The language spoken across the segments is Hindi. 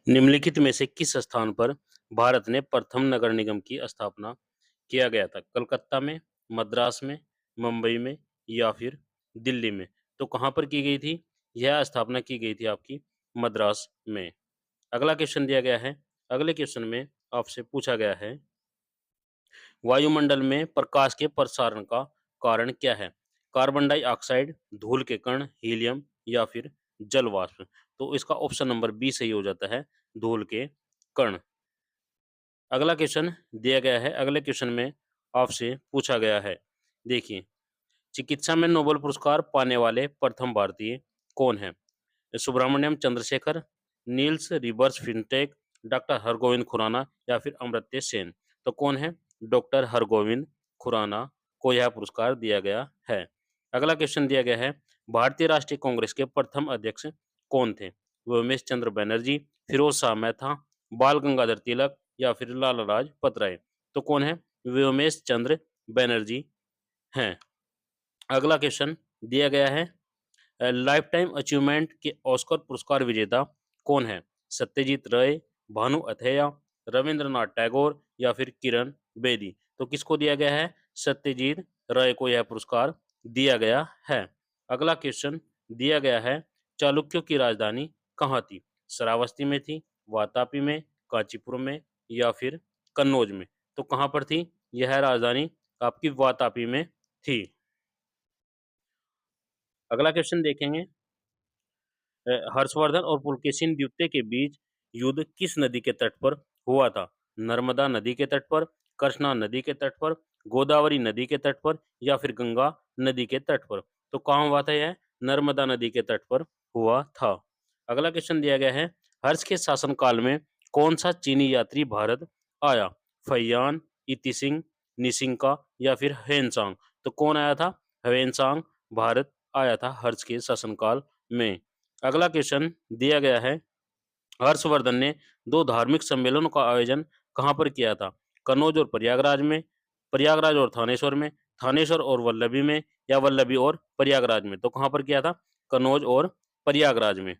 निम्नलिखित में से किस स्थान पर भारत ने प्रथम नगर निगम की स्थापना किया गया था? कलकत्ता में, मद्रास में, मुंबई में या फिर दिल्ली में? तो कहाँ पर की गई थी? यह स्थापना की गई थी आपकी मद्रास में। अगला क्वेश्चन दिया गया है। अगले क्वेश्चन में आपसे पूछा गया है, वायुमंडल में प्रकाश के प्रसारण का कारण क्या है? कार्बन डाइऑक्साइड, धूल के कण, हीलियम या फिर जल वाष्प? तो इसका ऑप्शन नंबर बी सही हो जाता है, धूल के कण। अगला क्वेश्चन दिया गया है। अगले क्वेश्चन में आपसे पूछा गया है, देखिए, चिकित्सा में नोबेल पुरस्कार पाने वाले प्रथम भारतीय कौन है? सुब्रमण्यम चंद्रशेखर, नील्स रिवर्स फिनटेक, डॉक्टर हरगोविंद खुराना या फिर अमर्त्य सेन? तो कौन है? डॉक्टर हरगोविंद खुराना को यह पुरस्कार दिया गया है। अगला क्वेश्चन दिया गया है, भारतीय राष्ट्रीय कांग्रेस के प्रथम अध्यक्ष कौन थे? उमेश चंद्र बनर्जी, फिरोज शाह मेहता, बाल गंगाधर तिलक या फिर लाला लाजपत राय? तो कौन है? उमेश चंद्र बनर्जी हैं। अगला क्वेश्चन दिया गया है, लाइफ टाइम अचीवमेंट के ऑस्कर पुरस्कार विजेता कौन है? सत्यजीत राय, भानु अथैया, रविंद्रनाथ टैगोर या फिर किरण बेदी? तो किसको दिया गया है? सत्यजीत राय को यह पुरस्कार दिया गया है। अगला क्वेश्चन दिया गया है, चालुक्यों की राजधानी कहाँ थी? श्रावस्ती में थी, वातापी में, कांचीपुरम में या फिर कन्नौज में? तो कहाँ पर थी यह राजधानी? आपकी वातापी में थी। अगला क्वेश्चन देखेंगे, हर्षवर्धन और पुलकेशिन द्वितीय के बीच युद्ध किस नदी के तट पर हुआ था? नर्मदा नदी के तट पर, कृष्णा नदी के तट पर, गोदावरी नदी के तट पर या फिर गंगा नदी के तट पर? तो कहाँ हुआ था यह? नर्मदा नदी के तट पर हुआ था। अगला क्वेश्चन दिया गया है, हर्ष के शासनकाल में कौन सा चीनी यात्री भारत आया? फैयान, इति सिंह, निसिंका या फिर हेनसांग? तो कौन आया था? हेनसांग भारत आया था हर्ष के शासनकाल में। अगला क्वेश्चन दिया गया है, हर्षवर्धन ने दो धार्मिक सम्मेलनों का आयोजन कहाँ पर किया था? कन्नौज और प्रयागराज में, प्रयागराज और थानेश्वर में, थानेश्वर और वल्लभी में या वल्लभी और प्रयागराज में? तो कहाँ पर किया था? कन्नौज और प्रयागराज में।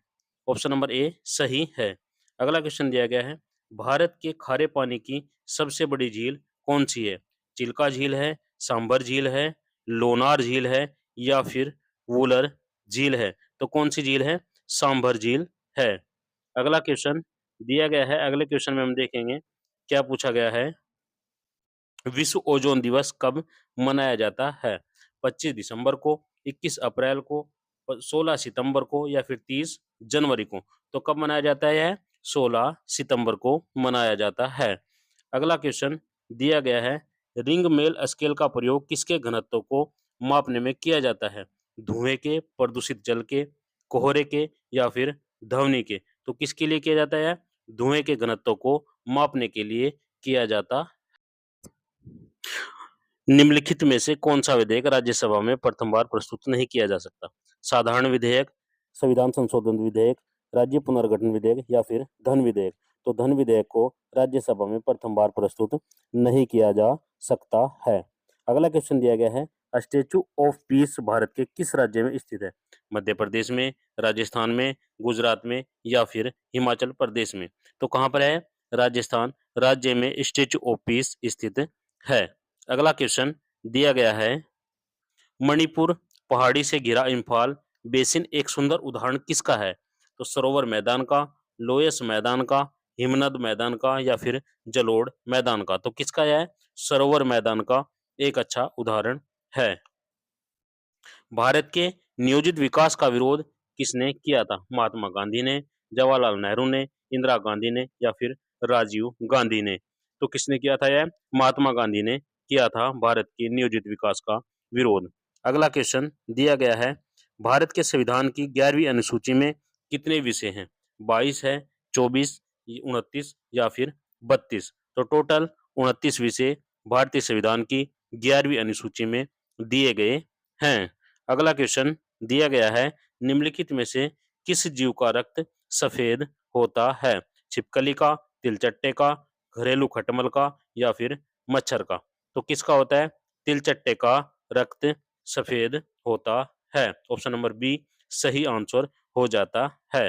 ऑप्शन नंबर ए सही है। अगला क्वेश्चन दिया गया है, भारत के खारे पानी की सबसे बड़ी झील कौन सी है? चिल्का झील है, सांभर झील है, लोनार झील है या फिर वुलर झील है? तो कौन सी झील है? सांभर झील है। अगला क्वेश्चन दिया गया है। अगले क्वेश्चन में हम देखेंगे क्या पूछा गया है, विश्व ओजोन दिवस कब मनाया जाता है? 25 दिसंबर को, 21 अप्रैल को, 16 सितंबर को या फिर 30 जनवरी को? तो कब मनाया जाता है यह? 16 सितंबर को मनाया जाता है। अगला क्वेश्चन दिया गया है, रिंग मेल स्केल का प्रयोग किसके घनत्व को मापने में किया जाता है? धुएं के, प्रदूषित जल के, कोहरे के या फिर ध्वनि के? तो किसके लिए किया जाता है? धुएं के घनत्व को मापने के लिए किया जाता। निम्नलिखित में से कौन सा विधेयक राज्यसभा में प्रथम बार प्रस्तुत नहीं किया जा सकता? साधारण विधेयक, संविधान संशोधन विधेयक, राज्य पुनर्गठन विधेयक या फिर धन विधेयक? तो धन विधेयक को राज्यसभा में प्रथम बार प्रस्तुत नहीं किया जा सकता है। अगला क्वेश्चन दिया गया है, स्टेचू ऑफ पीस भारत के किस राज्य में स्थित है? मध्य प्रदेश में, राजस्थान में, गुजरात में या फिर हिमाचल प्रदेश में? तो कहाँ पर है? राजस्थान राज्य में स्टेचू ऑफ पीस स्थित है। अगला क्वेश्चन दिया गया है, मणिपुर पहाड़ी से घिरा इम्फाल बेसिन एक सुंदर उदाहरण किसका है? तो सरोवर मैदान का, लोयस मैदान का, हिमनद मैदान का या फिर जलोढ़ मैदान का? तो किसका यह है? सरोवर मैदान का एक अच्छा उदाहरण है। भारत के नियोजित विकास का विरोध किसने किया था? महात्मा गांधी ने, जवाहरलाल नेहरू ने, इंदिरा गांधी ने या फिर राजीव गांधी ने? तो किसने किया था यह? महात्मा गांधी ने किया था भारत के नियोजित विकास का विरोध। अगला क्वेश्चन दिया गया है, भारत के संविधान की 11वीं अनुसूची में कितने विषय हैं? 22 है, 24, 29 या फिर 32? तो टोटल 29 विषय भारतीय संविधान की 11वीं अनुसूची में दिए गए हैं। अगला क्वेश्चन दिया गया है, निम्नलिखित में से किस जीव का रक्त सफेद होता है? छिपकली का, तिलचट्टे का, घरेलू खटमल का या फिर मच्छर का? तो किसका होता है? तिलचट्टे का रक्त सफेद होता है। ऑप्शन नंबर बी सही आंसर हो जाता है।